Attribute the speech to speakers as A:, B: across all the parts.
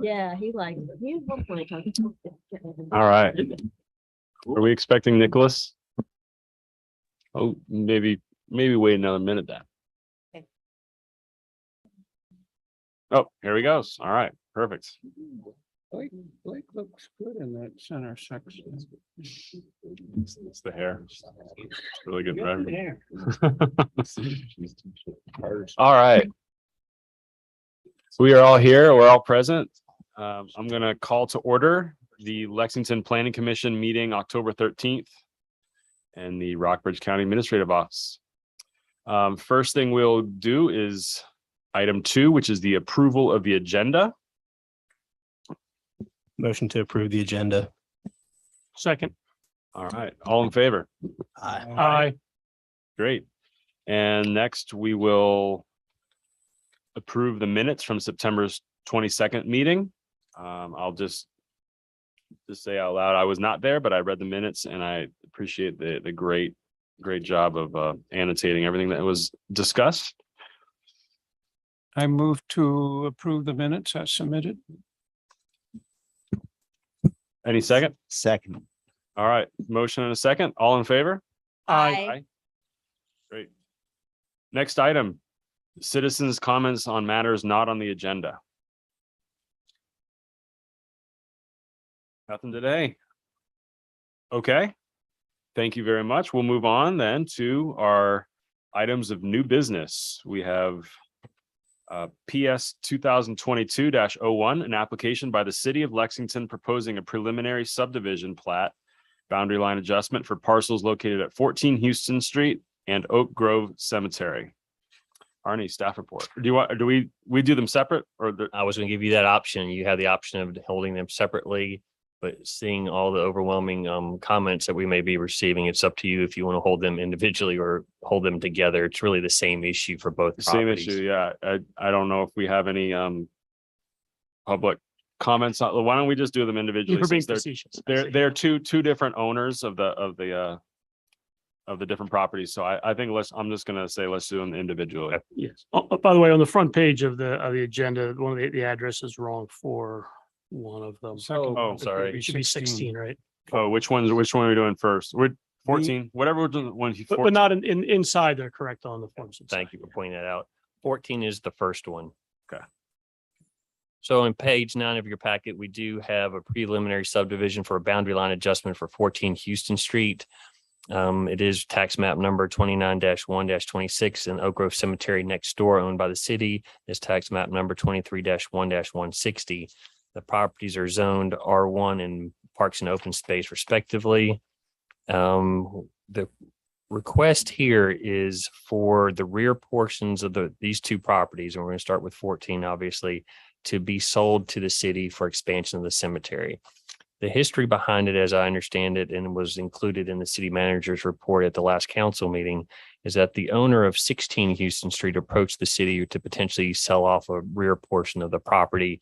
A: Yeah, he likes it. He was hopefully talking.
B: All right. Are we expecting Nicholas? Oh, maybe wait another minute then.
A: Okay.
B: Oh, here he goes. All right, perfect.
C: Blake looks good in that center section.
B: It's the hair. It's really good.
C: Good
B: Right?
C: hair.
B: All right. We are all here. We're all present. I'm going to call to order the Lexington Planning Commission meeting October 13th and the Rockbridge County Administrative Office. First thing we'll do is item 2, which is the approval of the agenda.
D: Motion to approve the agenda.
C: Second.
B: All right. All in favor?
C: Aye.
B: Great. And next we will approve the minutes from September's 22nd meeting. I'll just say out loud, I was not there, but I read the minutes and I appreciate the great job of annotating everything that was discussed.
C: I move to approve the minutes as submitted.
B: Any second?
D: Second.
B: All right. Motion and a second. All in favor?
A: Aye.
B: Great. Next item, citizens' comments on matters not on the agenda. Nothing today. Okay. Thank you very much. We'll move on then to our items of new business. We have PS 2022-01, an application by the city of Lexington proposing a preliminary subdivision plat boundary line adjustment for parcels located at 14 Houston Street and Oak Grove Cemetery. Arnie, staff report. Do we do them separate or?
E: I was going to give you that option. You have the option of holding them separately, but seeing all the overwhelming comments that we may be receiving, it's up to you if you want to hold them individually or hold them together. It's really the same issue for both
B: Same
E: properties.
B: issue, yeah. I don't know if we have any public comments. Why don't we just do them individually? Since they're two different owners of the different properties. So I think I'm just gonna say let's do them individually.
F: Yes. Oh, by the way, on the front page of the agenda, one of the address is wrong for one of them.
B: Oh, sorry.
F: It should be 16, right?
B: Oh, which one are we doing first? We're 14, whatever we're doing, one.
F: But not inside, they're correct on the forms.
E: Thank you for pointing that out. 14 is the first one.
B: Okay.
E: So on page 9 of your packet, we do have a preliminary subdivision for a boundary line adjustment for 14 Houston Street. It is tax map number 29-1-26 and Oak Grove Cemetery next door owned by the city is tax map number 23-1-160. The properties are zoned R1 and Parks and Open Space respectively. The request here is for the rear portions of these two properties, and we're going to start with 14, obviously, to be sold to the city for expansion of the cemetery. The history behind it, as I understand it, and was included in the city manager's report at the last council meeting, is that the owner of 16 Houston Street approached the city to potentially sell off a rear portion of the property,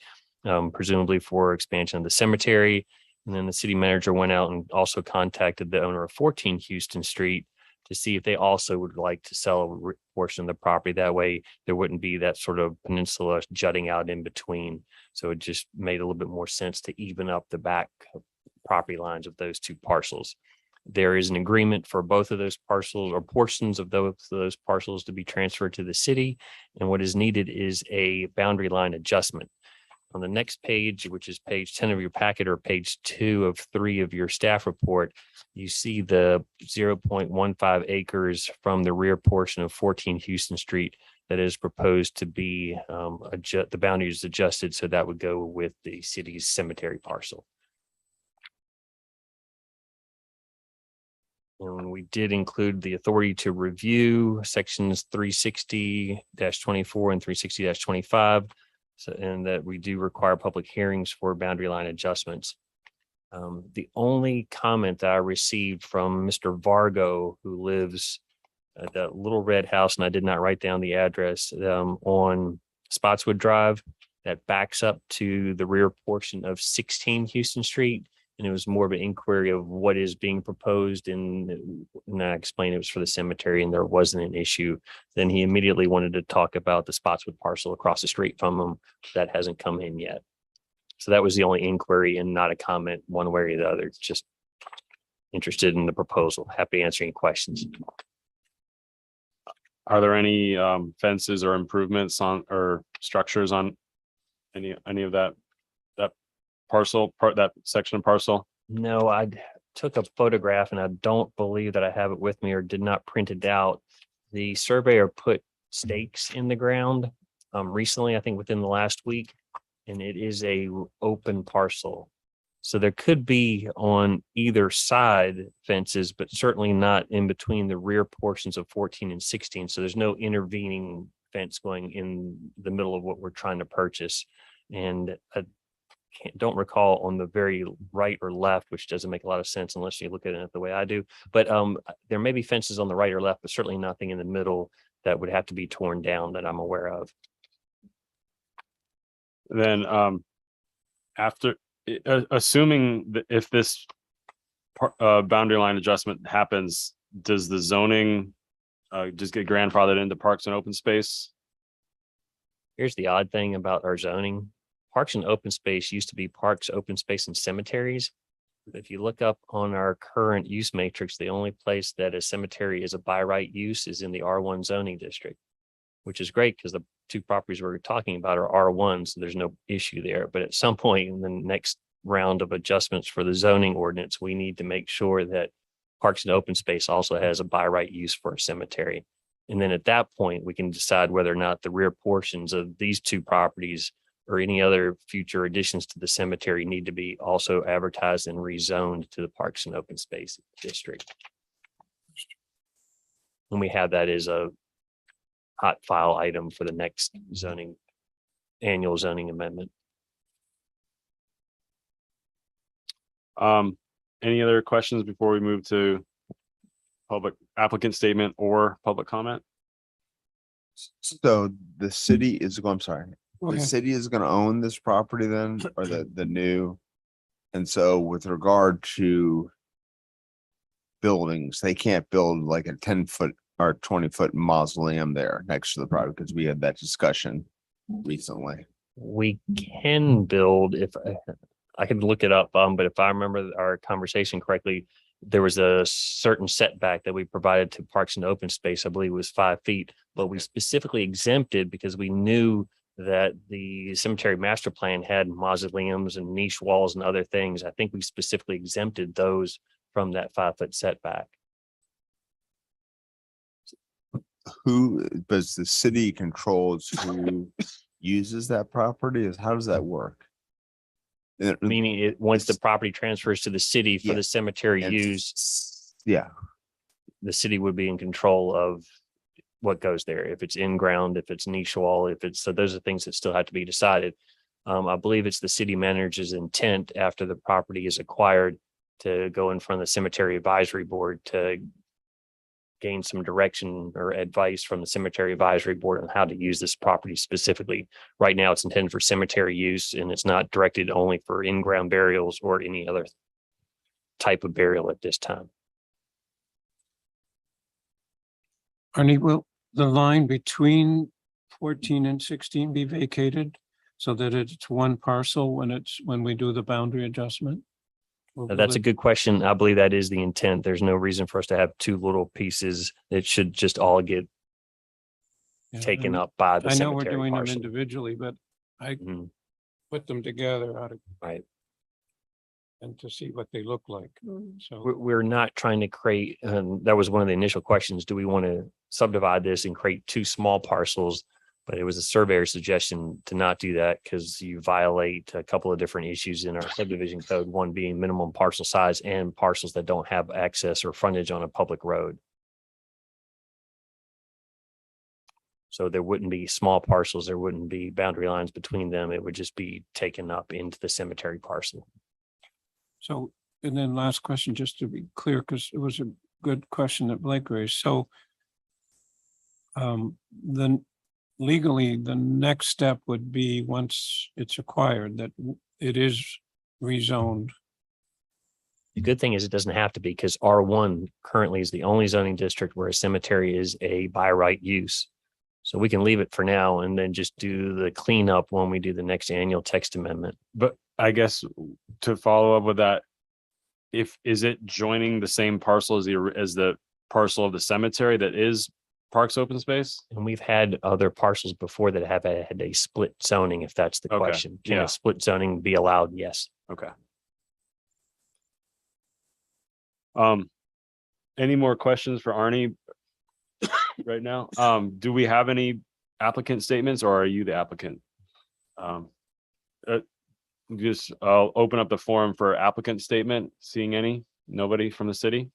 E: presumably for expansion of the cemetery. And then the city manager went out and also contacted the owner of 14 Houston Street to see if they also would like to sell a portion of the property. That way there wouldn't be that sort of peninsula jutting out in between. So it just made a little bit more sense to even up the back property lines of those two parcels. There is an agreement for both of those parcels or portions of those parcels to be transferred to the city. And what is needed is a boundary line adjustment. On the next page, which is page 10 of your packet or page 2 of 3 of your staff report, you see the 0.15 acres from the rear portion of 14 Houston Street that is proposed to be the boundaries adjusted. So that would go with the city's cemetery parcel. And we did include the authority to review sections 360-24 and 360-25. So, and that we do require public hearings for boundary line adjustments. The only comment that I received from Mr. Vargo, who lives at that little red house, and I did not write down the address, on Spotswood Drive that backs up to the rear portion of 16 Houston Street, And it was more of an inquiry of what is being proposed. And I explained it was for the cemetery and there wasn't an issue. Then he immediately wanted to talk about the Spotswood parcel across the street from him. That hasn't come in yet. So that was the only inquiry and not a comment one way or the other. Just interested in the proposal. Happy to answer any questions.
B: Are there any fences or improvements on or structures on any of that that section of parcel?
E: No, I took a photograph and I don't believe that I have it with me or did not print it out. The surveyor put stakes in the ground recently, I think within the last week, and it is a open parcel. So there could be on either side fences, but certainly not in between the rear portions of 14 and 16. So there's no intervening fence going in the middle of what we're trying to purchase. And I don't recall on the very right or left, which doesn't make a lot of sense unless you look at it the way I do. But there may be fences on the right or left, but certainly nothing in the middle that would have to be torn down that I'm aware of.
B: Then after assuming that if this boundary line adjustment happens, does the zoning just get grandfathered into parks and open space?
E: Here's the odd thing about our zoning. Parks and open space used to be parks, open space, and cemeteries. If you look up on our current use matrix, the only place that a cemetery is a by right use is in the R1 zoning district, which is great because the two properties we're talking about are R1, so there's no issue there. But at some point in the next round of adjustments for the zoning ordinance, we need to make sure that parks and open space also has a by right use for a cemetery. And then at that point, we can decide whether or not the rear portions of these two properties or any other future additions to the cemetery need to be also advertised and rezoned to the Parks and Open Space District. And we have that as a hot file item for the next annual zoning amendment.
B: Any other questions before we move to public applicant statement or public comment?
G: So the city is going, I'm sorry,
C: Go
G: the
C: ahead.
G: city is gonna own this property then, or the new? And so with regard to buildings, they can't build like a 10-foot or 20-foot mausoleum there next to the property, because we had that discussion recently.
E: We can build, if I could look it up, but if I remember our conversation correctly, there was a certain setback that we provided to Parks and Open Space. I believe it was 5 feet, but we specifically exempted because we knew that the cemetery master plan had mausoleums and niche walls and other things. I think we specifically exempted those from that 5-foot setback.
G: Who does the city controls who uses that property? Is how does that work?
E: Meaning once the property transfers to the city for
G: Yeah.
E: the cemetery
G: And-
E: use,
G: Yeah,
E: the city would be in control of what goes there. If it's in ground, if it's niche wall, if it's, so those are things that still have to be decided. I believe it's the city manager's intent after the property is acquired to go in front of the cemetery advisory board to gain some direction or advice from the cemetery advisory board on how to use this property specifically. Right now, it's intended for cemetery use and it's not directed only for in-ground burials or any other type of burial at this time.
C: Arnie, will the line between 14 and 16 be vacated so that it's one parcel when we do the boundary adjustment? Or will
E: That's a
C: it-
E: good question. I believe that is the intent. There's no reason for us to have two little pieces. It should just all get
C: Yeah,
E: taken
C: I-
E: up by the
C: I know we're
E: cemetery
C: doing them
E: parcel.
C: individually, but I
E: Mhm.
C: put them together out of.
E: Right.
C: And to see what they look like. So.
E: We're not trying to create, that was one of the initial questions. Do we want to subdivide this and create two small parcels? But it was a surveyor's suggestion to not do that because you violate a couple of different issues in our subdivision code, one being minimum parcel size and parcels that don't have access or frontage on a public road. So there wouldn't be small parcels, there wouldn't be boundary lines between them. It would just be taken up into the cemetery parcel.
C: So, and then last question, just to be clear, because it was a good question that Blake raised. So then legally, the next step would be once it's acquired, that it is rezoned
E: The good thing is it doesn't have to be because R1 currently is the only zoning district where a cemetery is a by right use. So we can leave it for now and then just do the cleanup when we do the next annual text amendment.
B: But I guess to follow up with that, is it joining the same parcel as the parcel of the cemetery that is Parks Open Space?
E: And we've had other parcels before that have had a split zoning, if that's the
B: Okay,
E: question. Can
B: yeah.
E: a split zoning be allowed? Yes.
B: Okay. Any more questions for Arnie right now? Do we have any applicant statements or are you the applicant? Just I'll open up the forum for applicant statement. Seeing any? Nobody from the city?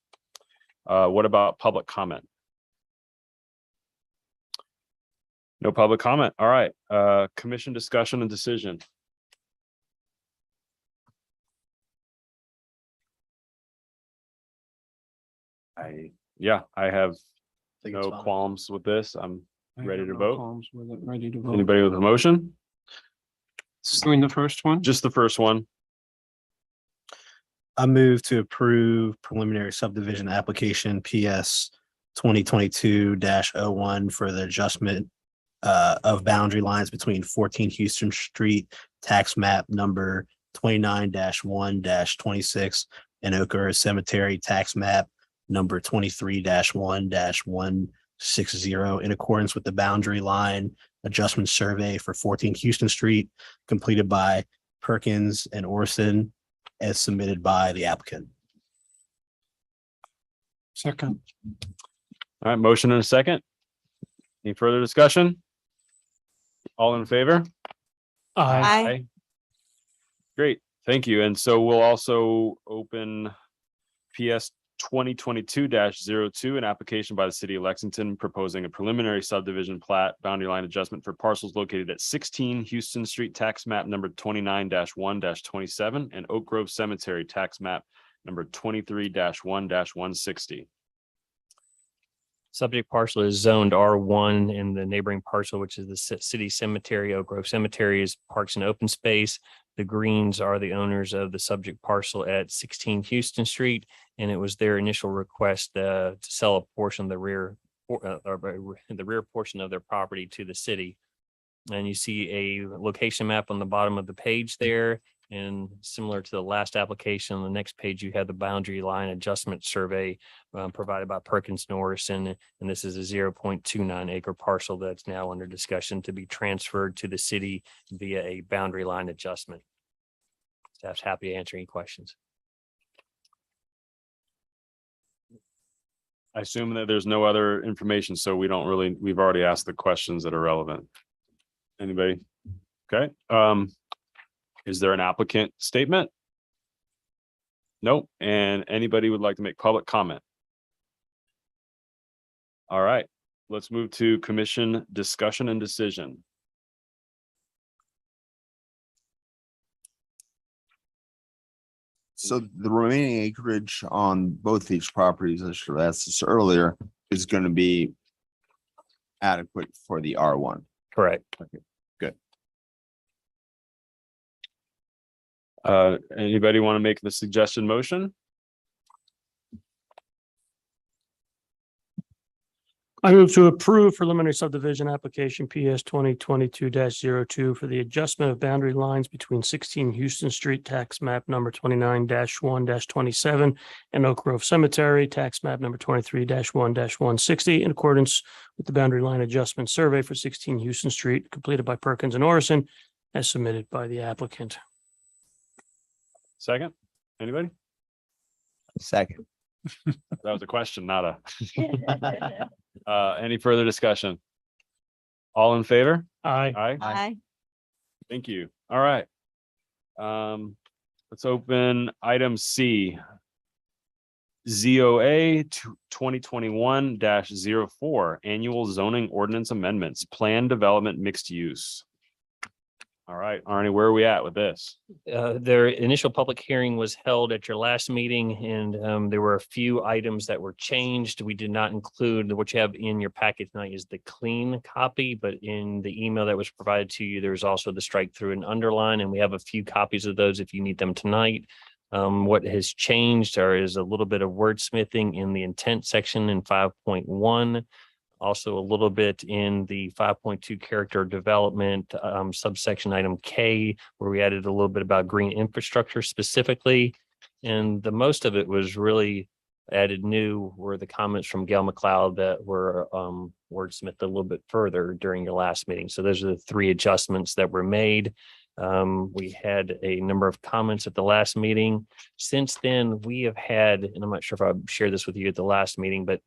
B: What about public comment? No public comment. All right. Commission discussion and decision. I have
D: think it's
B: no
D: fine.
B: qualms with this. I'm
C: I
B: ready
C: have
B: to
C: no
B: vote.
C: qualms with it, ready to vote.
B: Anybody with a motion?
C: Doing the first one?
B: Just the first one.
D: I move to approve preliminary subdivision application PS 2022-01 for the adjustment of boundary lines between 14 Houston Street, tax map number 29-1-26 and Oak Grove Cemetery, tax map number 23-1-160 in accordance with the boundary line adjustment survey for 14 Houston Street completed by Perkins and Orson as submitted by the applicant.
C: Second.
B: All right, motion and a second. Any further discussion? All in favor?
F: Aye.
B: Great, thank you. And so we'll also open PS 2022-02, an application by the city of Lexington proposing a preliminary subdivision plat boundary line adjustment for parcels located at 16 Houston Street, tax map number 29-1-27 and Oak Grove Cemetery, tax map number 23-1-160.
E: Subject parcel is zoned R1 and the neighboring parcel, which is the city cemetery, Oak Grove Cemetery, is parks and open space. The Greens are the owners of the subject parcel at 16 Houston Street. And it was their initial request to sell a portion of the rear portion of their property to the city. And you see a location map on the bottom of the page there. And similar to the last application, on the next page, you have the boundary line adjustment survey provided by Perkins Norrison. And this is a 0.29 acre parcel that's now under discussion to be transferred to the city via a boundary line adjustment. Staff's happy to answer any questions.
B: I assume that there's no other information, so we've already asked the questions that are relevant. Anybody? Okay, is there an applicant statement? Nope. And anybody would like to make public comment? All right, let's move to commission discussion and decision.
G: So the remaining acreage on both these properties, I should have asked this earlier, is going to be adequate for the R1.
E: Correct.
B: Anybody want to make the suggestion motion?
F: I move to approve preliminary subdivision application PS 2022-02 for the adjustment of boundary lines between 16 Houston Street, tax map number 29-1-27 and Oak Grove Cemetery, tax map number 23-1-160 in accordance with the boundary line adjustment survey for 16 Houston Street completed by Perkins and Orson as submitted by the applicant.
B: Second, anybody?
G: Second.
B: That was a question, not a, any further discussion? All in favor?
F: Aye.
B: Aye.
A: Aye.
B: Thank you. All right. Let's open item C. ZOA 2021-04, annual zoning ordinance amendments, plan development mixed use. All right, Arnie, where are we at with this?
E: Their initial public hearing was held at your last meeting and there were a few items that were changed. We did not include what you have in your packet tonight is the clean copy, but in the email that was provided to you, there's also the strike through and underline, and we have a few copies of those if you need them tonight. What has changed is a little bit of wordsmithing in the intent section in 5.1. Also a little bit in the 5.2 character development subsection item K, where we added a little bit about green infrastructure specifically. And the most of it was really added new were the comments from Gail McLeod that were wordsmithed a little bit further during your last meeting. So those are the three adjustments that were made. We had a number of comments at the last meeting. Since then, we have had, and I'm not sure if I shared this with you at the last meeting, but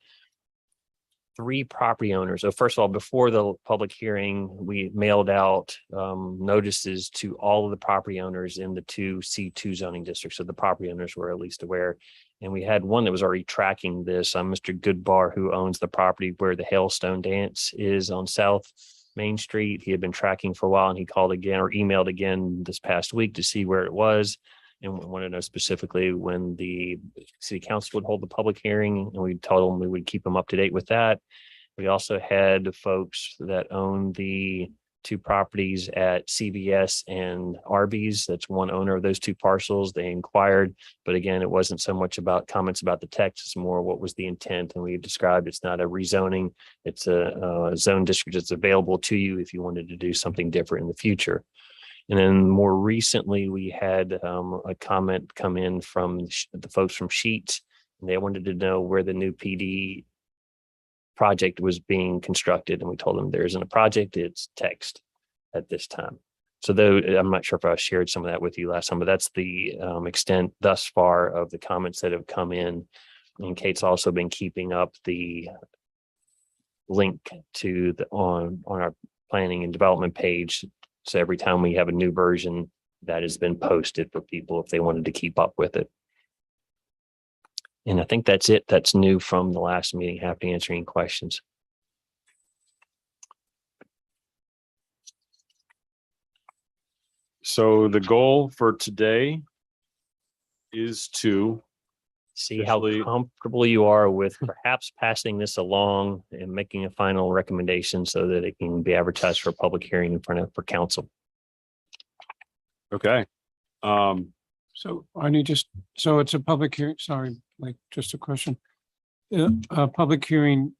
E: 3 property owners. So first of all, before the public hearing, we mailed out notices to all of the property owners in the 2 C2 zoning districts. So the property owners were at least aware. And we had one that was already tracking this. Mr. Goodbar, who owns the property where the Hailstone Dance is on South Main Street. He had been tracking for a while, and he called again or emailed again this past week to see where it was. And we want to know specifically when the city council would hold the public hearing, and we told them we would keep them up to date with that. We also had folks that own the 2 properties at CVS and Arby's. That's one owner of those 2 parcels. They inquired, but again, it wasn't so much about comments about the text, it's more what was the intent. And we described it's not a rezoning, it's a zone district that's available to you if you wanted to do something different in the future. And then more recently, we had a comment come in from the folks from Sheets, and they wanted to know where the new PD project was being constructed. And we told them there isn't a project, it's text at this time. So though I'm not sure if I shared some of that with you last time, but that's the extent thus far of the comments that have come in. And Kate's also been keeping up the link to the on our planning and development page. So every time we have a new version, that has been posted for people if they wanted to keep up with it. And I think that's it. That's new from the last meeting. Happy to answer any questions.
B: So the goal for today is to
E: See how
B: Officially-
E: comfortable you are with perhaps passing this along and making a final recommendation so that it can be advertised for a public hearing in front of for council.
B: okay.
C: So so it's a public hearing, sorry, like just a question. A public hearing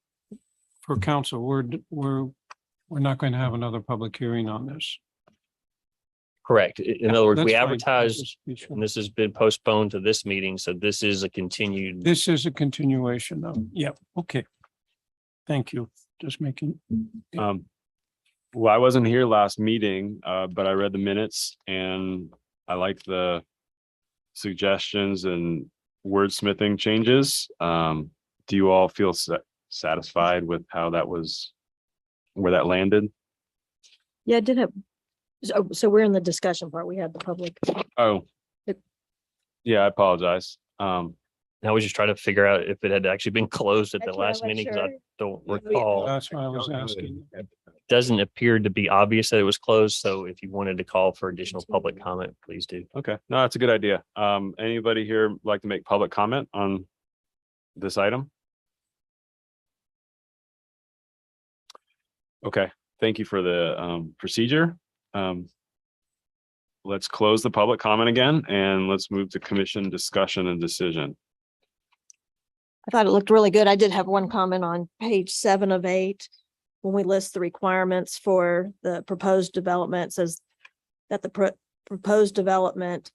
C: for council, we're not going to have another public hearing on this.
E: Correct. In other words,
C: That's
E: we
C: fine.
E: advertised,
C: Just be sure.
E: and this has been postponed to this meeting. So this is a continued.
C: This is a continuation of, yeah, okay. Thank you, just making.
B: Well, I wasn't here last meeting, but I read the minutes and I like the suggestions and wordsmithing changes. Do you all feel satisfied with how that was, where that landed?
A: Yeah, I did have, so we're in the discussion part. We had the public.
B: Oh.
A: It-
B: Yeah, I apologize.
E: I was just trying to figure out if it had actually been closed at the
A: That's what I
E: last
A: wasn't
E: meeting, because I
A: sure.
E: don't
A: Yeah,
E: recall.
C: That's why I was asking.
E: Doesn't appear to be obvious that it was closed. So if you wanted to call for additional public comment, please do.
B: Okay, no, that's a good idea. Anybody here like to make public comment on this item? Okay, thank you for the procedure. Let's close the public comment again and let's move to commission discussion and decision.
A: I thought it looked really good. I did have one comment on page 7 of 8. When we list the requirements for the proposed development, it says that the proposed development,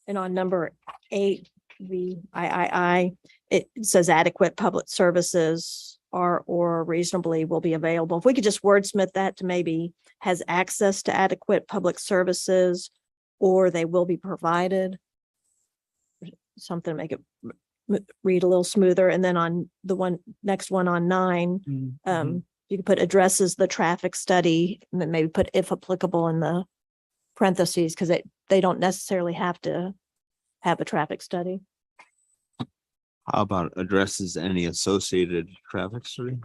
A: and on number 8, it says adequate public services are or reasonably will be available. If we could just wordsmith that to maybe has access to adequate public services or they will be provided. Something to make it read a little smoother. And then on the next one on 9, you could put addresses the traffic study and then maybe put if applicable in the parentheses, because they don't necessarily have to have a traffic study.
G: How about addresses any associated traffic study?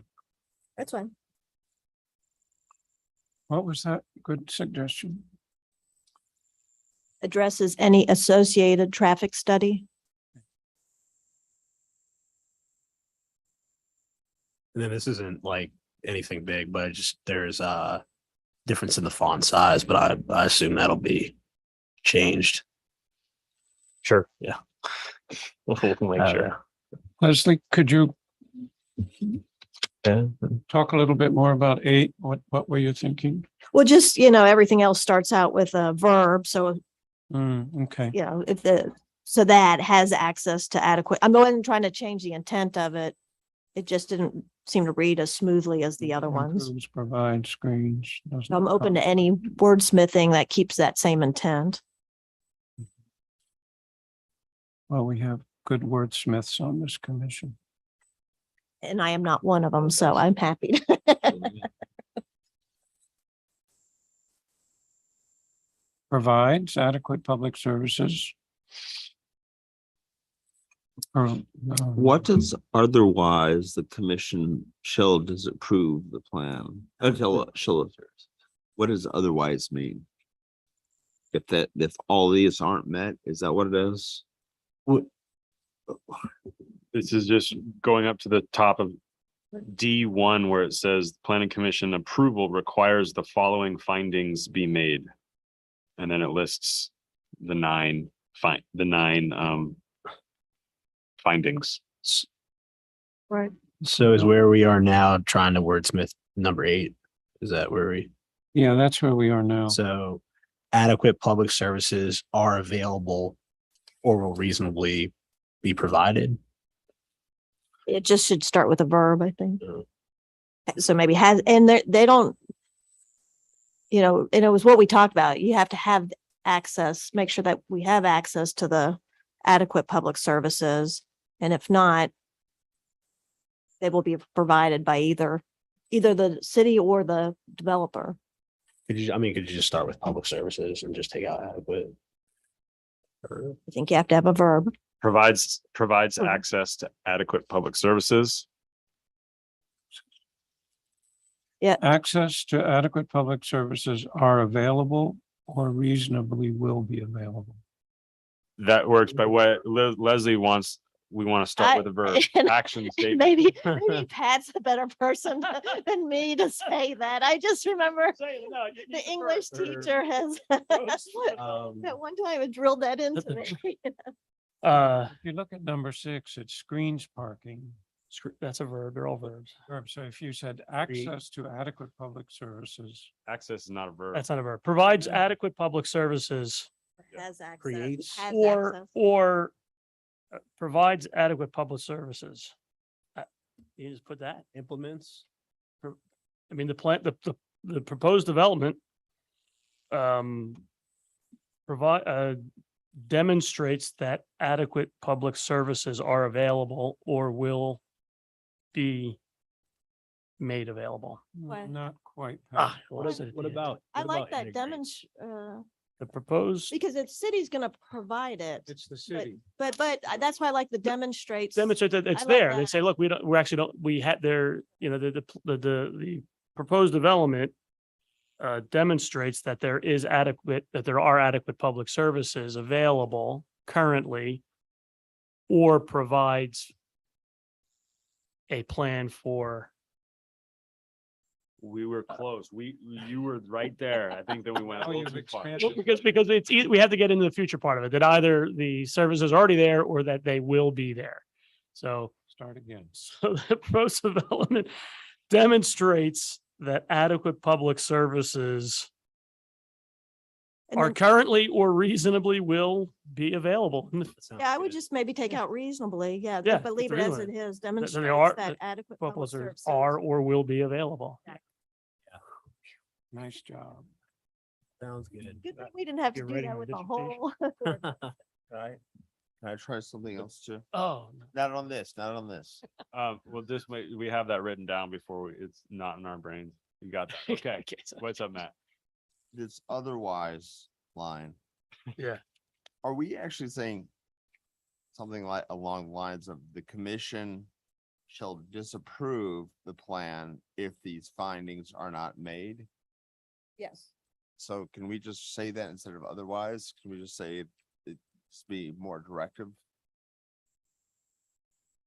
A: That's fine.
C: What was that? Good suggestion.
A: Addresses any associated traffic study.
D: And then this isn't like anything big, but there's a difference in the font size, but I assume that'll be changed.
E: Sure, yeah. We'll make sure.
C: Leslie, could you
E: Yeah.
C: talk a little bit more about 8? What were you thinking?
A: Well, just, you know, everything else starts out with a verb. So,
C: Okay,
A: you know, if so that has access to adequate, I'm going trying to change the intent of it. It just didn't seem to read as smoothly as the other ones.
C: improves, provide screens. doesn't
A: So I'm open to
C: cost.
A: any wordsmithing that keeps that same intent.
C: Well, we have good wordsmiths on this commission.
A: And I am not one of them, so I'm happy.
C: Provides adequate public services.
H: What does otherwise the commission shall disapprove the plan? What does otherwise mean? If all these aren't met, is that what it is?
B: This is just going up to the top of D1 where it says planning commission approval requires the following findings be made. And then it lists the nine findings.
A: Right.
D: So is where we are now trying to wordsmith number 8? Is that where we?
C: Yeah, that's where we are now.
D: So adequate public services are available or will reasonably be provided.
A: It just should start with a verb, I think.
D: Yeah.
A: So maybe has, and they don't, you know, and it was what we talked about. You have to have access, make sure that we have access to the adequate public services. And if not, they will be provided by either the city or the developer.
D: Could you just start with public services and just take out adequate? Or
A: I think you have to have a verb.
B: Provides
A: Mhm.
B: access to adequate public services.
C: Access to adequate public services are available or reasonably will be available.
B: That works, but what Leslie wants, we want to start with a verb,
A: and
B: action statement.
A: Maybe Pat's a better person than me to say that. I just remember the English teacher has at one time it drilled that into me.
C: If you look at number 6, it screens parking.
F: That's a verb. They're all verbs.
C: So if you said access to adequate public services,
B: Access is not a verb.
F: That's not a verb. Provides adequate public services
A: Has access.
C: Creates
A: Has
F: or,
A: access.
F: or provides adequate public services. You just put that.
H: Implements?
F: I mean, the proposed development demonstrates that adequate public services are available or will be made available.
A: What?
C: not quite.
F: What is it?
A: I like that
F: The proposed
A: because the city's gonna provide it.
C: It's the
A: But,
C: city.
A: but that's why I like the demonstrates.
F: demonstrate that it's
A: I like
F: there. They
A: that.
F: say, look, we actually don't, we had there, you know, the proposed development demonstrates that there are adequate public services available currently or provides a plan for.
B: We were close. You were right there. I think that we went a
C: Oh,
B: little
C: you've
B: too far.
C: expanded.
F: Because we have to get into the future part of it, that either the services are already there or that they will be there. So
C: Start again.
F: So the proposed development demonstrates that adequate public services
A: And
F: are
A: then-
F: currently or reasonably will be available.
A: Yeah, I would just maybe take out reasonably. Yeah,
F: Yeah,
A: but leave it
F: it's
A: as it
F: reasonable.
A: is.
F: they
A: Demonstrates
F: are-
A: that adequate
F: Public
A: public
F: services
A: services.
F: are or will be available.
C: Nice job.
D: Sounds good.
A: Good thing we didn't have to
F: You're
A: do
F: writing
A: that
F: my
A: with the
F: dissertation.
A: whole.
G: Can I try something else too?
F: Oh,
G: Not on this, not on this.
B: Well, we have that written down before it's not in our brains. You got that. Okay. What's up, Matt?
G: This otherwise line.
F: Yeah.
G: Are we actually saying something like along the lines of the commission shall disapprove the plan if these findings are not made?
A: Yes.
G: So can we just say that instead of otherwise? Can we just say it's be more directive?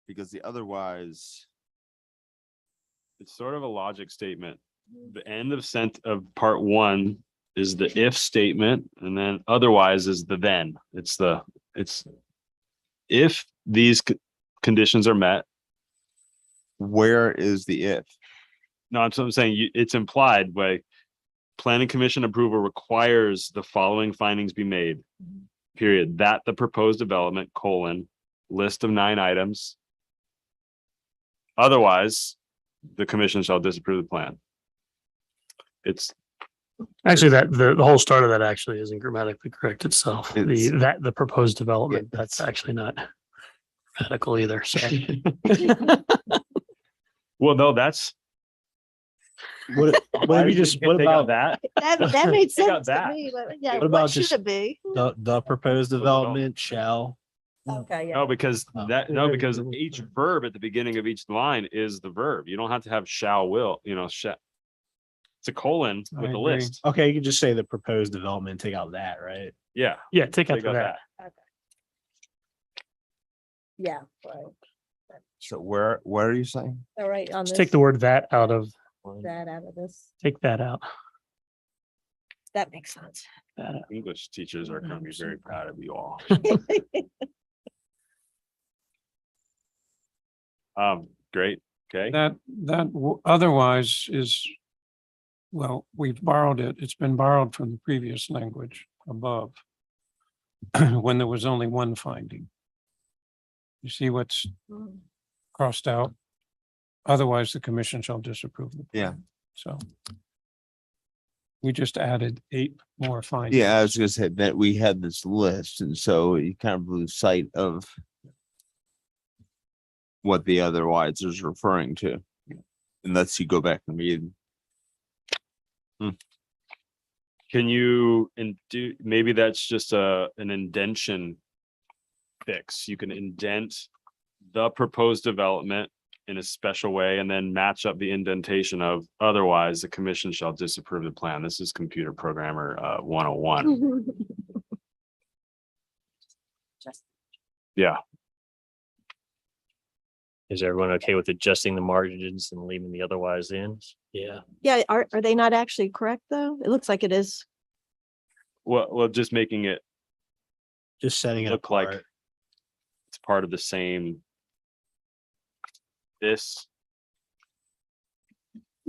G: Because the otherwise,
B: It's sort of a logic statement. The end of part 1 is the if statement, and then otherwise is the then. It's the It's if these conditions are met.
G: Where is the if?
B: No, I'm saying it's implied by planning commission approval requires the following findings be made. Period. That the proposed development list of 9 items. Otherwise, the commission shall disapprove the plan. It's
F: Actually, that the whole start of that actually isn't grammatically correct itself.
G: It's-
F: The proposed development,
G: Yeah,
F: that's actually not grammatical either. So
B: well, no, that's
D: What if you just, what about
B: that?
A: That made
B: Take out
A: sense to
B: that.
A: me, but yeah,
D: What about
A: what should
D: just-
A: it be?
D: the proposed development shall?
A: Okay, yeah.
B: No, because
D: Oh.
B: because each verb at the beginning of each line is the verb. You don't have to have shall, will, shall. It's a colon
C: I
B: with a
C: agree.
B: list.
D: Okay, you can just say the proposed development, take out that, right?
B: Yeah.
F: yeah, take out
B: Take out
F: that.
A: Yeah, right.
G: So where are you saying?
A: All right, on
F: Let's
A: this,
F: take the word that out of,
A: that out of this.
F: take that out.
A: That makes sense.
F: That out.
B: English teachers are going to be very proud of you all. Great. Okay.
C: That otherwise is, well, we've borrowed it. It's been borrowed from the previous language above. When there was only one finding. You see what's
A: Mm.
C: crossed out? Otherwise, the commission shall disapprove the
G: Yeah.
C: plan. So we just added 8 more findings.
H: Yeah, I was gonna say that we had this list, and so you kind of lose sight of what the otherwise is referring to. Unless you go back and read.
B: Can you do, maybe that's just an indentation fix. You can indent the proposed development in a special way and then match up the indentation of otherwise the commission shall disapprove the plan. This is computer programmer 101. Yeah.
E: Is everyone okay with adjusting the margins and leaving the otherwise in? Yeah.
A: Yeah, are they not actually correct, though? It looks like it is.
B: Well, just making it
D: Just setting it
B: look like
D: apart.
B: it's part of the same.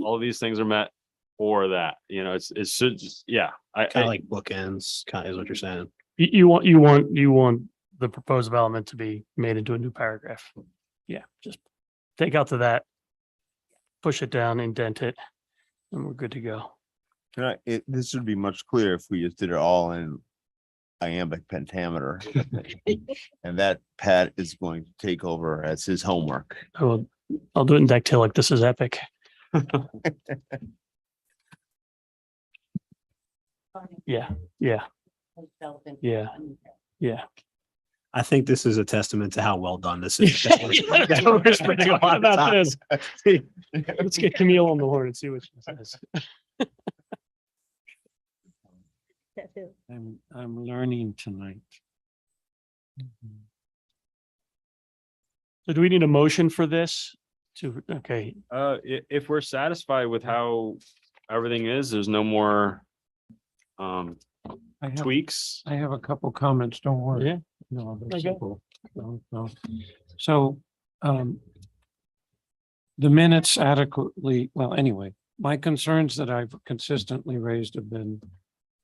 B: All of these things are met or that, it should just, yeah.
D: Kind of like bookends, kind of is what you're saying.
F: You want the proposed development to be made into a new paragraph. Yeah, just take out to that. Push it down, indent it, and we're good to go.
G: This would be much clearer if we just did it all in iambic pentameter. And that Pat is going to take over as his homework.
F: I'll do it in dactylic. This is epic. Yeah, yeah, yeah.
D: I think this is a testament to how well done this is.
F: That's what we're spending a lot about this. Let's get Camille on the horn and see what she says.
C: I'm learning tonight.
F: So do we need a motion for this? Okay,
B: If we're satisfied with how everything is, there's no more tweaks.
C: I have a couple comments, don't worry.
F: Yeah.
C: No, they're
F: Okay.
C: simple. No. So, the minutes adequately, well, anyway, my concerns that I've consistently raised have been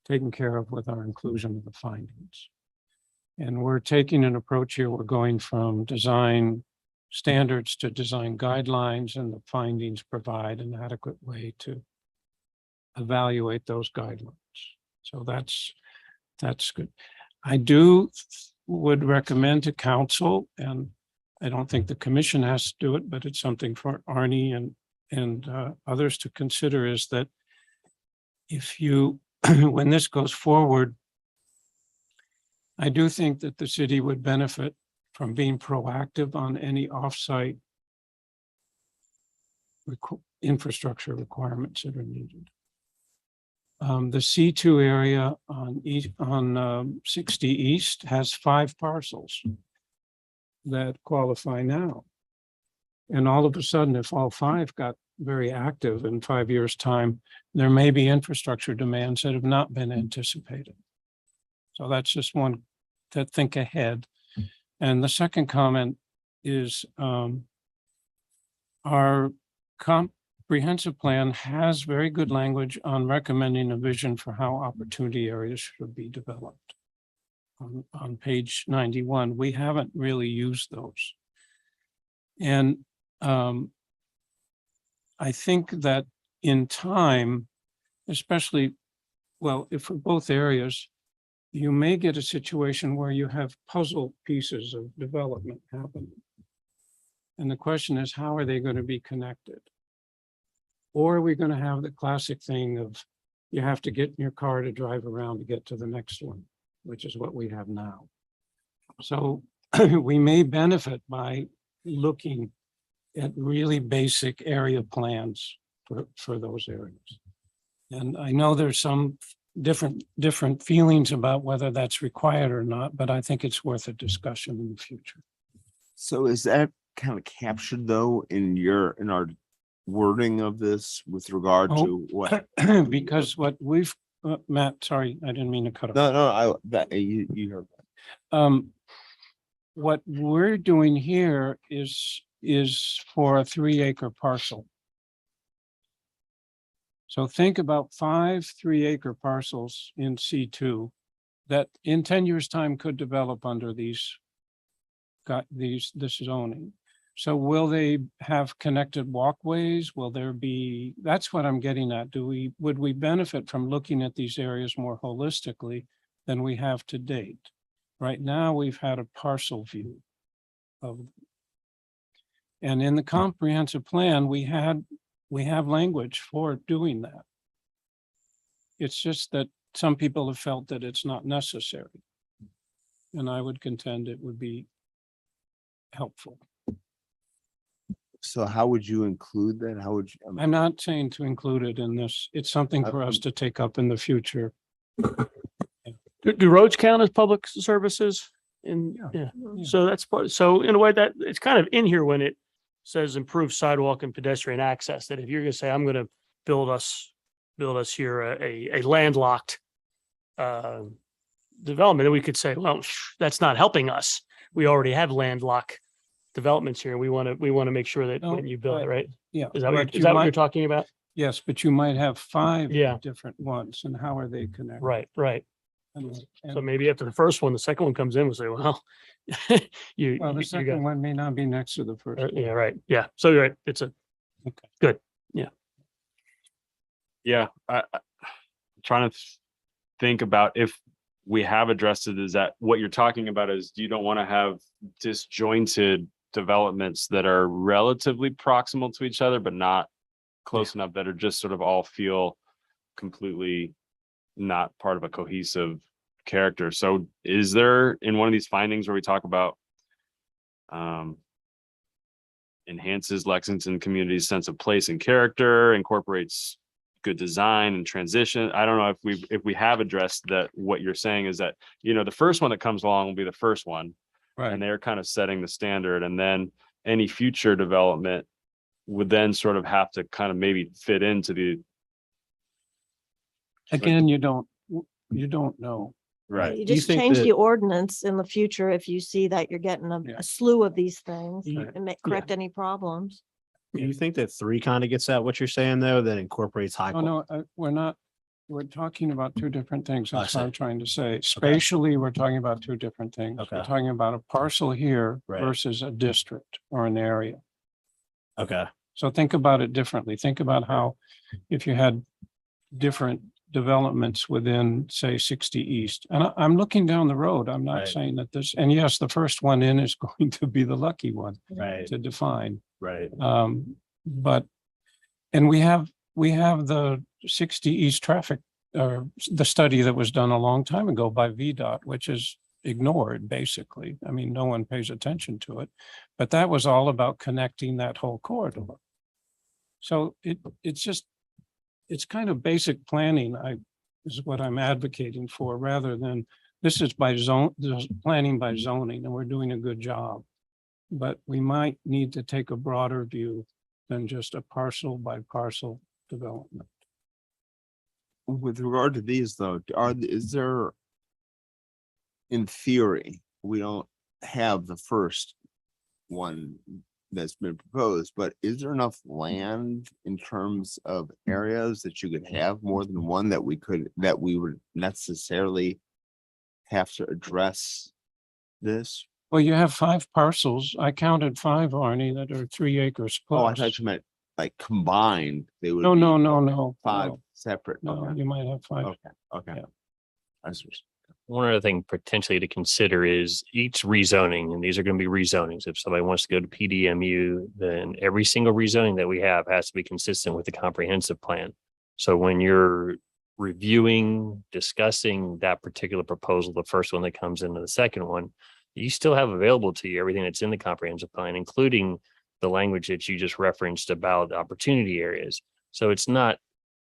C: taken care of with our inclusion of the findings. And we're taking an approach here, we're going from design standards to design guidelines, and the findings provide an adequate way to evaluate those guidelines. So that's good. I would recommend to council, and I don't think the commission has to do it, but it's something for Arnie and others to consider, is that if you, when this goes forward, I do think that the city would benefit from being proactive on any offsite infrastructure requirements that are needed. The C2 area on 60 East has 5 parcels that qualify now. And all of a sudden, if all 5 got very active in 5 years' time, there may be infrastructure demands that have not been anticipated. So that's just one that think ahead. And the second comment is our comprehensive plan has very good language on recommending a vision for how opportunity areas should be developed. On page 91, we haven't really used those. And I think that in time, especially, well, if for both areas, you may get a situation where you have puzzle pieces of development happening. And the question is, how are they going to be connected? Or are we going to have the classic thing of you have to get in your car to drive around to get to the next one, which is what we have now. So we may benefit by looking at really basic area plans for those areas. And I know there's some different feelings about whether that's required or not, but I think it's worth a discussion in the future.
H: So is that kind of captured though in our wording of this with regard
C: Oh.
H: to what?
C: Because what we've, Matt, sorry, I didn't mean to cut off.
H: No, you heard.
C: What we're doing here is for a 3-acre parcel. So think about 5 3-acre parcels in C2 that in 10 years' time could develop under this zoning. So will they have connected walkways? Will there be, that's what I'm getting at. Would we benefit from looking at these areas more holistically than we have to date? Right now, we've had a parcel view of, and in the comprehensive plan, we have language for doing that. It's just that some people have felt that it's not necessary. And I would contend it would be helpful.
H: So how would you include that? How would you?
C: I'm not saying to include it in this. It's something for us to take up in the future.
F: Do roads count as public services?
C: Yeah.
F: Yeah,
C: Yeah.
F: so that's part, so in a way that it's kind of in here when it says improve sidewalk and pedestrian access, that if you're gonna say, I'm gonna build us here a landlocked development, then we could say, well, that's not helping us. We already have landlocked developments here. We want to make sure that
C: No,
F: when you build it, right?
C: Yeah.
F: Is that what
C: but
F: is that what you're
C: might-
F: talking about?
C: Yes, but you might have 5
F: Yeah.
C: different ones, and how are they connected?
F: Right.
C: And-
F: So maybe after the first one, the second one comes in, we'll say, well, you,
C: Well, the
F: you
C: second
F: got,
C: one may not be next to the first. one.
F: yeah, right. Yeah. So you're right. It's a,
B: Yeah, I'm trying to think about if we have addressed it, is that what you're talking about is you don't want to have disjointed developments that are relatively proximal to each other, but not close enough that are just sort of all feel completely not part of a cohesive character. So is there in one of these findings where we talk about enhances Lexington community's sense of place and character, incorporates good design and transition? I don't know if we have addressed that. What you're saying is that, the first one that comes along will be the first one,
C: Right.
B: and they're kind of setting the standard, and then any future development would then sort of have to kind of maybe fit into the
C: Again, you don't know.
B: right.
A: You
D: Do you
A: just
D: think
A: change
D: that-
A: the ordinance in the future if you see that you're getting
C: Yeah.
A: a slew of these things
F: Right.
A: and correct any problems.
D: Do you think that 3 kind of gets at what you're saying though, that incorporates high?
C: Oh, no, we're not. We're talking about 2 different things.
D: I
C: That's what
D: see.
C: I'm trying to say. Spatially, we're talking about 2 different things. We're
D: Okay.
C: talking about a parcel here
D: Right.
C: versus a district or an area.
D: Okay.
C: So think about it differently. Think about how if you had different developments within, say, 60 East. And I'm looking down the road. I'm not
D: Right.
C: saying that this, and yes, the first one in is going to be the lucky one
D: Right.
C: to define.
D: Right.
C: But, and we have the 60 East traffic, or the study that was done a long time ago by VDOT, which is ignored, basically. I mean, no one pays attention to it, but that was all about connecting that whole corridor. So it's kind of basic planning, is what I'm advocating for, rather than, this is by zone, this is planning by zoning, and we're doing a good job. But we might need to take a broader view than just a parcel by parcel development.
H: With regard to these though, is there in theory, we don't have the first one that's been proposed, but is there enough land in terms of areas that you could have more than one that we would necessarily have to address this?
C: Well, you have 5 parcels. I counted 5, Arnie, that are 3 acres
H: Oh, I
C: plus.
H: thought you meant like combined, they would.
C: No,
H: be
C: no, no, no.
H: 5
C: no,
H: separate.
C: No,
H: Okay,
C: you might have 5.
H: okay.
C: Yeah.
H: I see.
E: One other thing potentially to consider is each rezoning, and these are going to be rezonings. If somebody wants to go to PDMU, then every single rezoning that we have has to be consistent with the comprehensive plan. So when you're reviewing, discussing that particular proposal, the first one that comes into the second one, you still have available to you everything that's in the comprehensive plan, including the language that you just referenced about opportunity areas. So it's not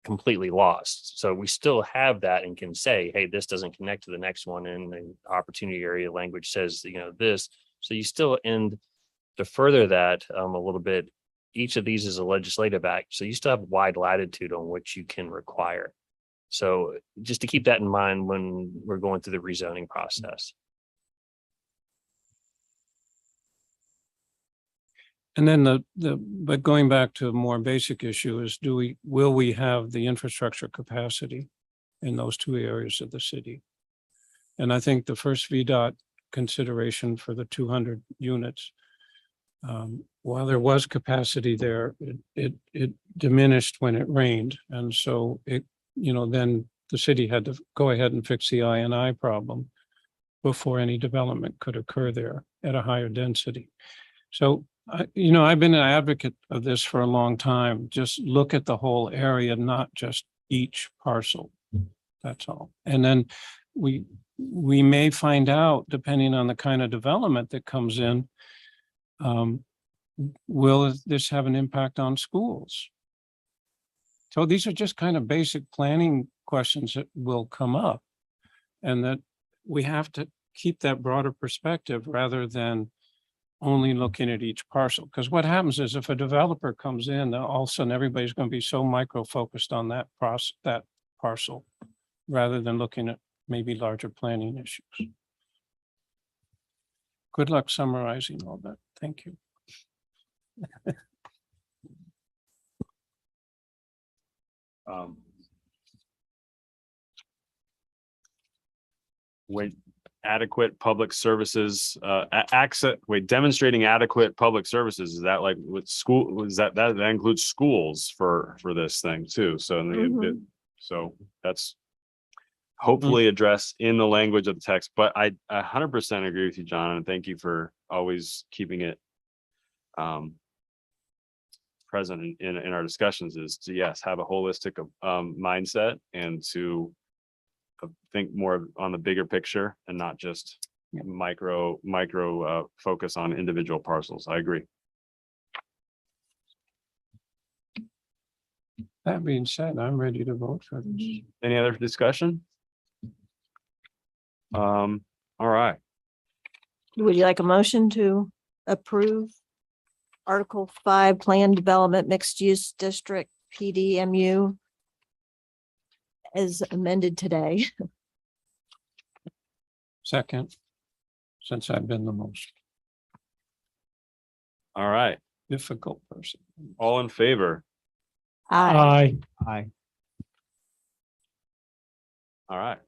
E: completely lost. So we still have that and can say, hey, this doesn't connect to the next one. And the opportunity area language says, this. So you still end to further that a little bit. Each of these is a legislative act. So you still have wide latitude on which you can require. So just to keep that in mind when we're going through the rezoning process.
C: And then but going back to a more basic issue is, will we have the infrastructure capacity in those 2 areas of the city? And I think the first VDOT consideration for the 200 units, while there was capacity there, it diminished when it rained. And so then the city had to go ahead and fix the I&I problem before any development could occur there at a higher density. So I've been an advocate of this for a long time. Just look at the whole area, not just each parcel. That's all. And then we may find out, depending on the kind of development that comes in, will this have an impact on schools? So these are just kind of basic planning questions that will come up, and that we have to keep that broader perspective rather than only looking at each parcel. Because what happens is if a developer comes in, then all of a sudden everybody's going to be so micro-focused on that parcel rather than looking at maybe larger planning issues. Good luck summarizing all that. Thank you.
B: When adequate public services, demonstrating adequate public services, is that like with school, was that includes schools for this thing too? So, so that's hopefully addressed in the language of the text, but I 100% agree with you, John, and thank you for always keeping it present in our discussions, is to, yes, have a holistic mindset and to think more on the bigger picture and not just micro focus on individual parcels. I agree.
C: That being said, I'm ready to vote for this.
B: Any other discussion? All right.
A: Would you like a motion to approve Article 5 Plan Development Mixed Use District PDMU as amended today?
C: Second, since I've been the most
B: All right.
C: difficult person.
B: All in favor?
A: Aye.
F: Aye.
B: All right.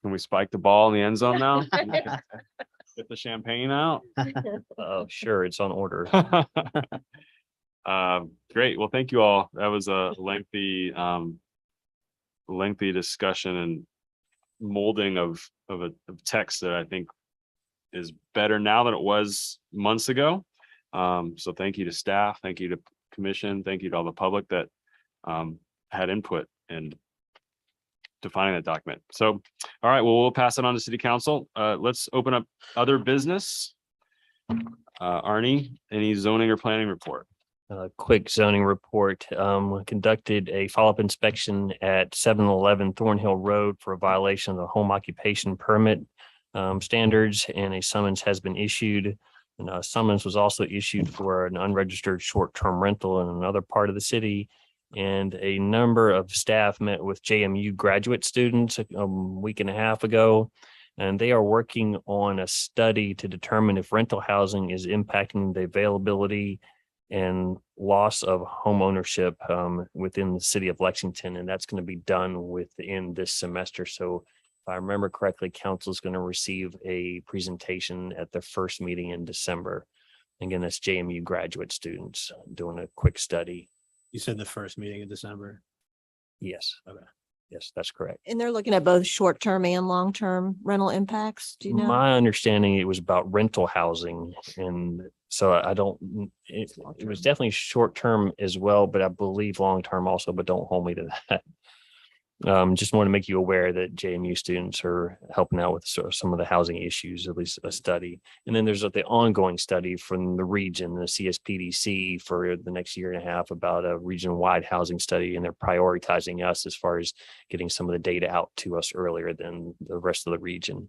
B: Can we spike the ball in the end zone now? Get the champagne out.
E: Oh, sure. It's on order.
B: Great. Well, thank you all. That was a lengthy discussion and molding of text that I think is better now than it was months ago. So thank you to staff, thank you to commission, thank you to all the public that had input in defining that document. So, all right, well, we'll pass it on to city council. Let's open up other business. Arnie, any zoning or planning report?
E: Quick zoning report. Conducted a follow-up inspection at 711 Thornhill Road for a violation of the home occupation permit standards, and a summons has been issued. And a summons was also issued for an unregistered short-term rental in another part of the city. And a number of staff met with JMU graduate students a week and a half ago. And they are working on a study to determine if rental housing is impacting the availability and loss of home ownership within the city of Lexington. And that's going to be done within this semester. So if I remember correctly, council is going to receive a presentation at the first meeting in December. Again, that's JMU graduate students doing a quick study.
D: You said the first meeting in December.
E: Yes.
D: Okay.
E: Yes, that's correct.
A: And they're looking at both short-term and long-term rental impacts. Do you know?
E: My understanding, it was about rental housing. And so I don't, it was definitely short term as well, but I believe long term also, but don't hold me to that. Just want to make you aware that JMU students are helping out with some of the housing issues, at least a study. And then there's the ongoing study from the region, the CSPDC, for the next year and a half about a region-wide housing study, and they're prioritizing us as far as getting some of the data out to us earlier than the rest of the region.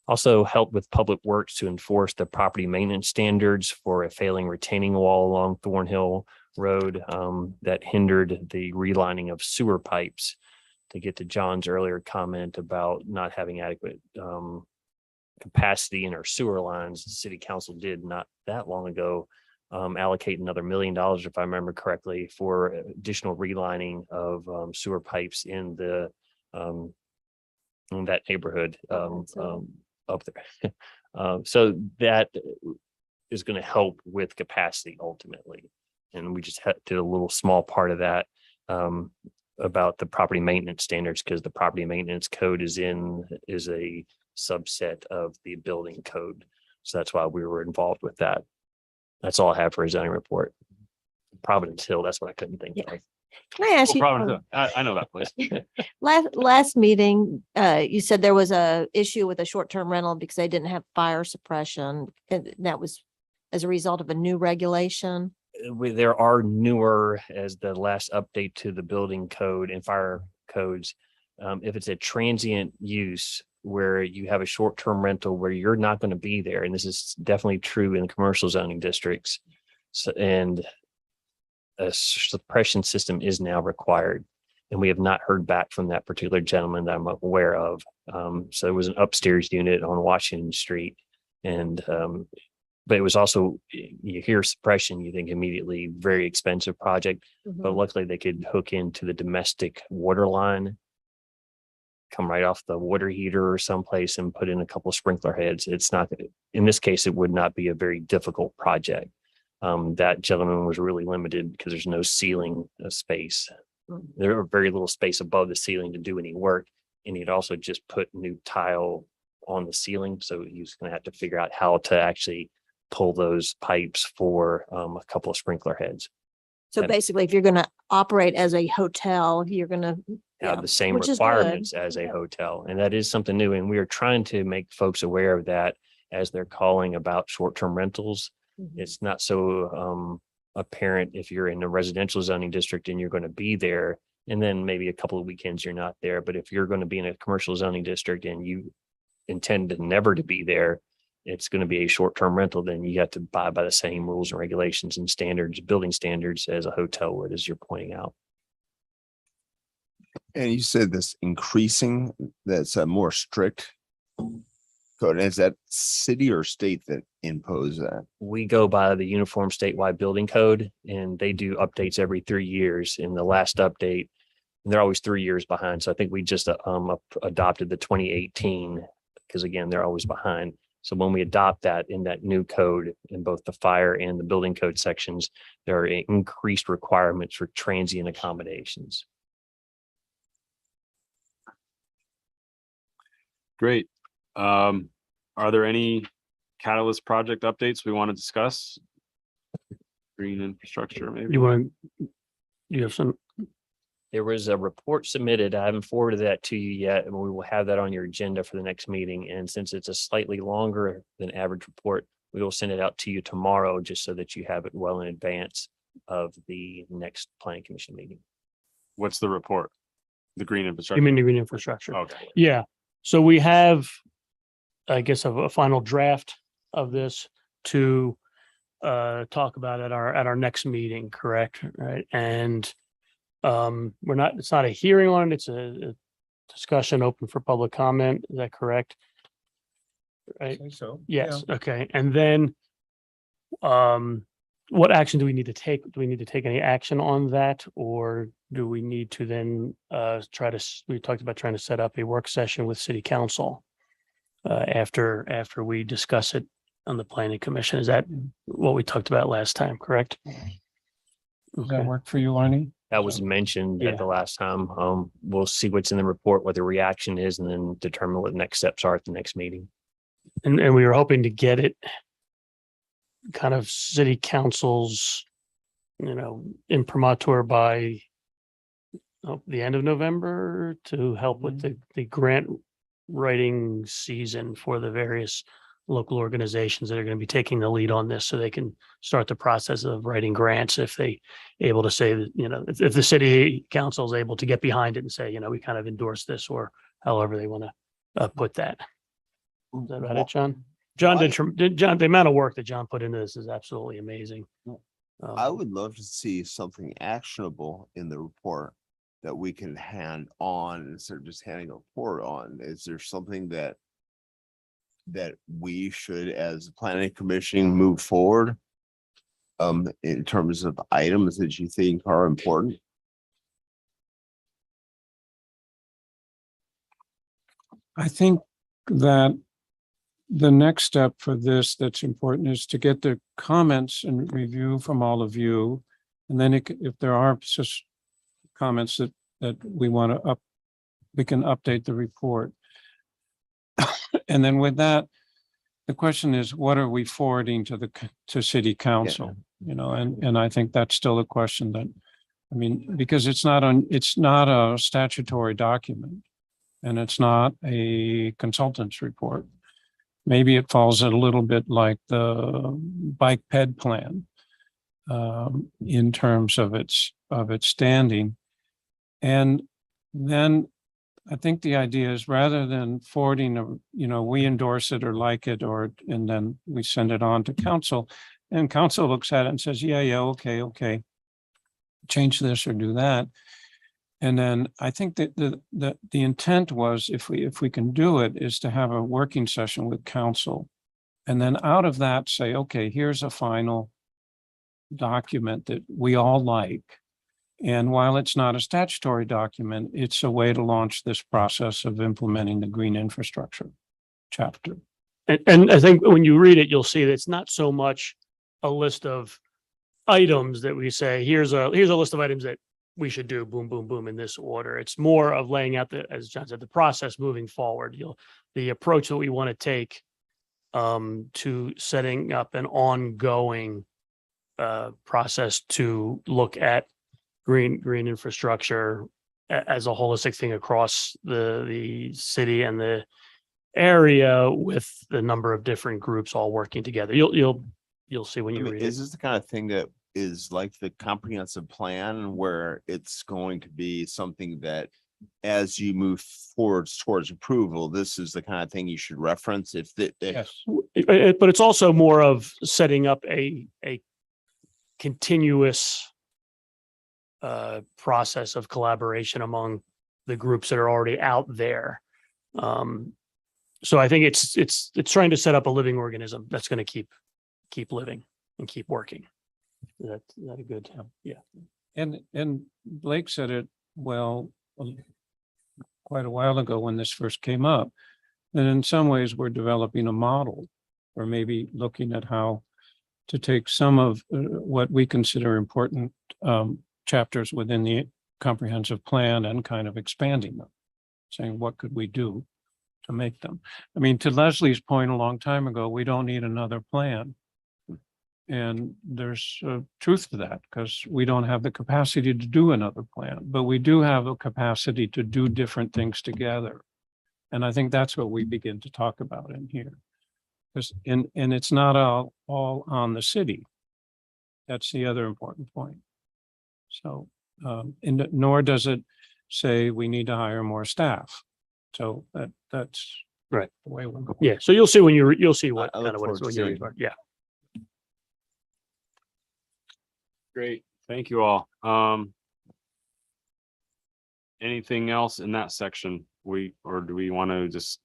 E: Also help with Public Works to enforce the property maintenance standards for a failing retaining wall along Thornhill Road that hindered the relining of sewer pipes. To get to John's earlier comment about not having adequate capacity in our sewer lines, the city council did not that long ago allocate another $1 million, if I remember correctly, for additional relining of sewer pipes in that neighborhood up there. So that is going to help with capacity ultimately. And we just did a little small part of that about the property maintenance standards, because the property maintenance code is a subset of the building code. So that's why we were involved with that. That's all I have for a zoning report. Providence Hill, that's what I couldn't think of.
A: Can I ask you?
B: I know that place.
A: Last meeting, you said there was a issue with a short-term rental because they didn't have fire suppression. And that was as a result of a new regulation.
E: There are newer, as the last update to the building code and fire codes. If it's a transient use where you have a short-term rental where you're not going to be there, and this is definitely true in commercial zoning districts. So, and a suppression system is now required. And we have not heard back from that particular gentleman that I'm aware of. So it was an upstairs unit on Washington Street. And but it was also, you hear suppression, you think immediately very expensive project, but luckily they could hook into the domestic water line, come right off the water heater or someplace and put in a couple of sprinkler heads. It's not, in this case, it would not be a very difficult project. That gentleman was really limited because there's no ceiling space. There are very little space above the ceiling to do any work. And he'd also just put new tile on the ceiling. So he was going to have to figure out how to actually pull those pipes for a couple of sprinkler heads.
A: So basically, if you're going to operate as a hotel, you're going to
E: Have the same
A: which is good.
E: requirements as a hotel. And that is something new. And we are trying to make folks aware of that as they're calling about short-term rentals. It's not so apparent if you're in a residential zoning district and you're going to be there, and then maybe a couple of weekends you're not there. But if you're going to be in a commercial zoning district and you intend to never to be there, it's going to be a short-term rental, then you have to abide by the same rules and regulations and standards, building standards, as a hotel would, as you're pointing out.
H: And you said this increasing, that's a more strict code. Is that city or state that impose that?
E: We go by the Uniform Statewide Building Code, and they do updates every 3 years. In the last update, they're always 3 years behind. So I think we just adopted the 2018, because again, they're always behind. So when we adopt that in that new code, in both the fire and the building code sections, there are increased requirements for transient accommodations.
B: Great. Are there any catalyst project updates we want to discuss? Green infrastructure, maybe?
F: You have some,
E: There was a report submitted. I haven't forwarded that to you yet, and we will have that on your agenda for the next meeting. And since it's a slightly longer than average report, we will send it out to you tomorrow, just so that you have it well in advance of the next planning commission meeting.
B: What's the report? The green infrastructure?
F: you mean the green infrastructure?
B: Okay.
F: Yeah, so we have, I guess, a final draft of this to talk about at our next meeting, correct? Right, and it's not a hearing on it, it's a discussion open for public comment, is that correct? right?
C: So.
F: Yes, okay, and then what action do we need to take? Do we need to take any action on that? Or do we need to then we talked about trying to set up a work session with city council after we discuss it on the planning commission? Is that what we talked about last time, correct?
C: Does that
F: Okay.
C: work for you, Arnie?
E: That was mentioned
F: Yeah.
E: at the last time. We'll see what's in the report, what the reaction is, and then determine what the next steps are at the next meeting.
F: And we were hoping to get it kind of city council's, imprimatur by the end of November to help with the grant writing season for the various local organizations that are going to be taking the lead on this, so they can start the process of writing grants if they able to say that, if the city council is able to get behind it and say, we kind of endorse this, or however they want to put that. Is that about it, John? John John, the amount of work that John put into this is absolutely amazing.
H: I would love to see something actionable in the report that we can hand on instead of just handing a report on. Is there something that we should, as a planning commission, move forward in terms of items that you think are important?
C: I think that the next step for this that's important is to get the comments and review from all of you. And then if there are just comments that we want to we can update the report. And then with that, the question is, what are we forwarding to city council? And I think that's still a question that, because it's not a statutory document and it's not a consultant's report. Maybe it falls a little bit like the bike ped plan in terms of its standing. And then I think the idea is, rather than forwarding, we endorse it or like it, and then we send it on to council, and council looks at it and says, yeah, okay, change this or do that. And then I think that the intent was, if we can do it, is to have a working session with council. And then out of that say, okay, here's a final document that we all like. And while it's not a statutory document, it's a way to launch this process of implementing the green infrastructure chapter.
F: And I think when you read it, you'll see that it's not so much a list of items that we say, here's a list of items that we should do, boom, boom, boom, in this order. It's more of laying out as John said, the process moving forward. The approach that we want to take to setting up an ongoing process to look at green infrastructure as a holistic thing across the city and the area, with the number of different groups all working together. You'll see when you read it.
H: Is this the kind of thing that is like the comprehensive plan, where it's going to be something that, as you move forward towards approval, this is the kind of thing you should reference?
C: Yes.
F: But it's also more of setting up a continuous process of collaboration among the groups that are already out there. So I think it's trying to set up a living organism that's going to keep living and keep working. Is that a good? Yeah.
C: And Blake said it well quite a while ago when this first came up, that in some ways we're developing a model, or maybe looking at how to take some of what we consider important chapters within the comprehensive plan and kind of expanding them, saying, what could we do to make them? To Leslie's point a long time ago, we don't need another plan. And there's truth to that, because we don't have the capacity to do another plan, but we do have a capacity to do different things together. And I think that's what we begin to talk about in here. And it's not all on the city. That's the other important point. So, nor does it say we need to hire more staff. So that's
F: right
C: the way we're going.
F: Yeah. So you'll see when you'll see what
H: I look
F: kind of what it's
H: forward
F: when
H: to
F: you
H: seeing
F: read. Yeah.
B: Great. Thank you all. Anything else in that section? Or do we want to just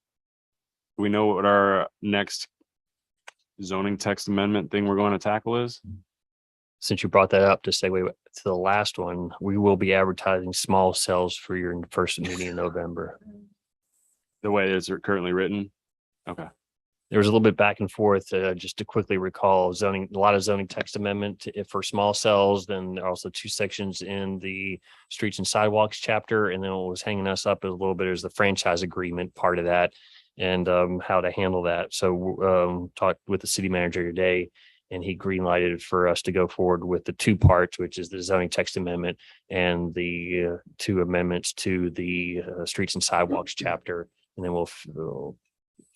B: we know what our next zoning text amendment thing we're going to tackle is?
E: Since you brought that up, to segue to the last one, we will be advertising small cells for your first meeting in November.
B: The way it's currently written? Okay.
E: There was a little bit back and forth, just to quickly recall zoning, a lot of zoning text amendment for small cells. Then there are also two sections in the streets and sidewalks chapter. And then what was hanging us up a little bit is the franchise agreement part of that and how to handle that. So talked with the city manager today, and he green lighted for us to go forward with the two parts, which is the zoning text amendment and the two amendments to the streets and sidewalks chapter. And then we'll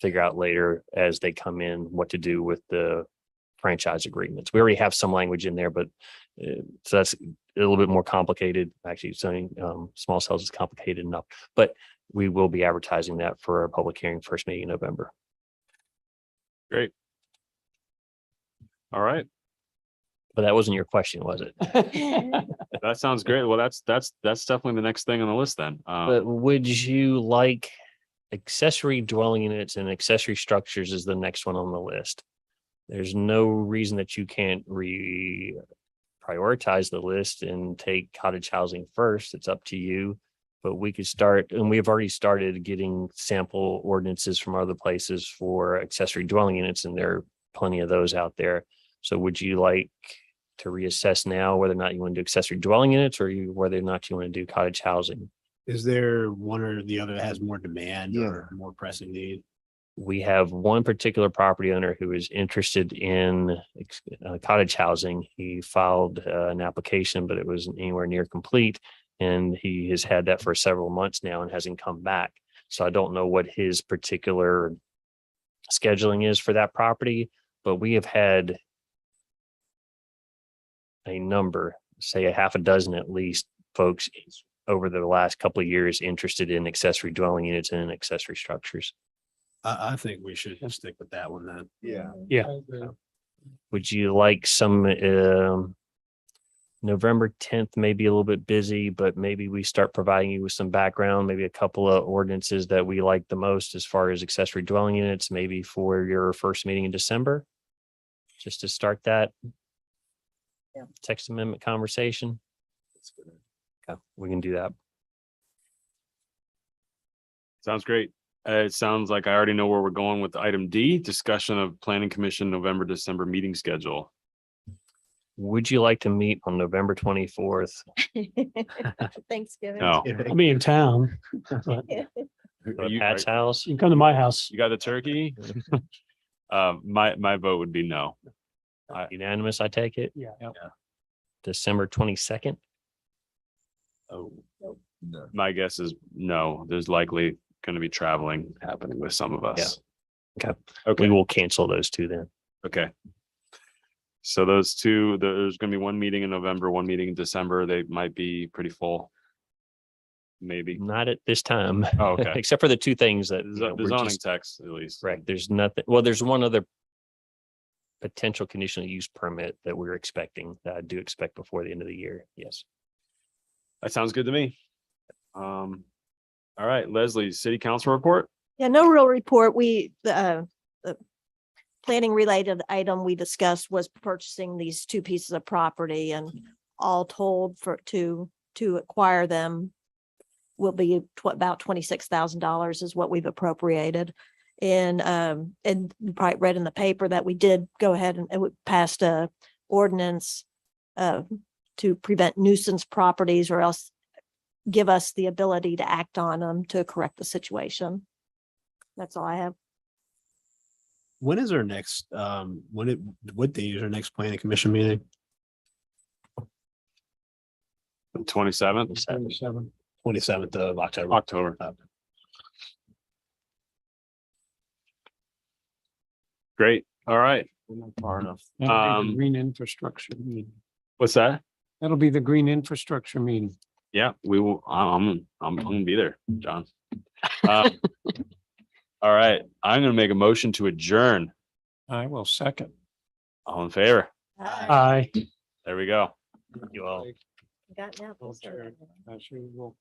E: figure out later as they come in what to do with the franchise agreements. We already have some language in there, but so that's a little bit more complicated. Actually, zoning small cells is complicated enough, but we will be advertising that for our public hearing first meeting in November.
B: Great. All right.
E: But that wasn't your question, was it?
B: That sounds great. Well, that's definitely the next thing on the list then.
E: But would you like accessory dwelling units and accessory structures is the next one on the list? There's no reason that you can't prioritize the list and take cottage housing first. It's up to you. But we could start, and we've already started getting sample ordinances from other places for accessory dwelling units, and there are plenty of those out there. So would you like to reassess now whether or not you want to do accessory dwelling units or whether or not you want to do cottage housing?
D: Is there one or the other that has more demand or more pressing need?
E: We have one particular property owner who is interested in cottage housing. He filed an application, but it wasn't anywhere near complete. And he has had that for several months now and hasn't come back. So I don't know what his particular scheduling is for that property, but we have had a number, say a half a dozen at least, folks over the last couple of years interested in accessory dwelling units and accessory structures.
D: I think we should stick with that one then.
G: Yeah.
E: Would you like some November 10th may be a little bit busy, but maybe we start providing you with some background, maybe a couple of ordinances that we like the most as far as accessory dwelling units, maybe for your first meeting in December, just to start that text amendment conversation. Okay, we can do that.
B: Sounds great. It sounds like I already know where we're going with item D, discussion of planning commission November, December meeting schedule.
E: Would you like to meet on November 24th?
A: Thanksgiving.
B: No.
F: I'll be in town.
B: Are you-
E: Pat's house?
F: You can come to my house.
B: You got the turkey? My vote would be no.
E: Unanimous, I take it?
F: Yeah.
E: December 22nd?
B: Oh, my guess is no. There's likely going to be traveling happening with some of us.
E: Okay.
B: Okay.
E: We will cancel those two then.
B: Okay. So those two, there's going to be one meeting in November, one meeting in December. They might be pretty full. Maybe.
E: Not at this time.
B: Oh, okay.
E: Except for the two things that you know,
B: The
E: we're
B: zoning
E: just-
B: text, at least.
E: correct. There's nothing. Well, there's one other potential conditional use permit that we're expecting, that I do expect before the end of the year. Yes.
B: That sounds good to me. All right, Leslie, city council report?
A: Yeah, no real report. The planning related item we discussed was purchasing these two pieces of property, and all told to acquire them will be about $26,000 is what we've appropriated. And you probably read in the paper that we did go ahead and we passed a ordinance to prevent nuisance properties, or else give us the ability to act on them to correct the situation. That's all I have.
D: When is our next, what day is our next planning commission meeting?
B: 27th
D: 27th of October.
B: October. Great. All right.
G: Far enough.
C: That'll be the
B: Um,
C: Green infrastructure meeting.
B: What's that?
C: That'll be the green infrastructure meeting.
B: Yeah, we will. I'm gonna be there, John. All right, I'm gonna make a motion to adjourn.
C: I will second.
B: All in favor?
F: Aye.
B: There we go.
E: You all.
A: Got now.
C: Actually, we'll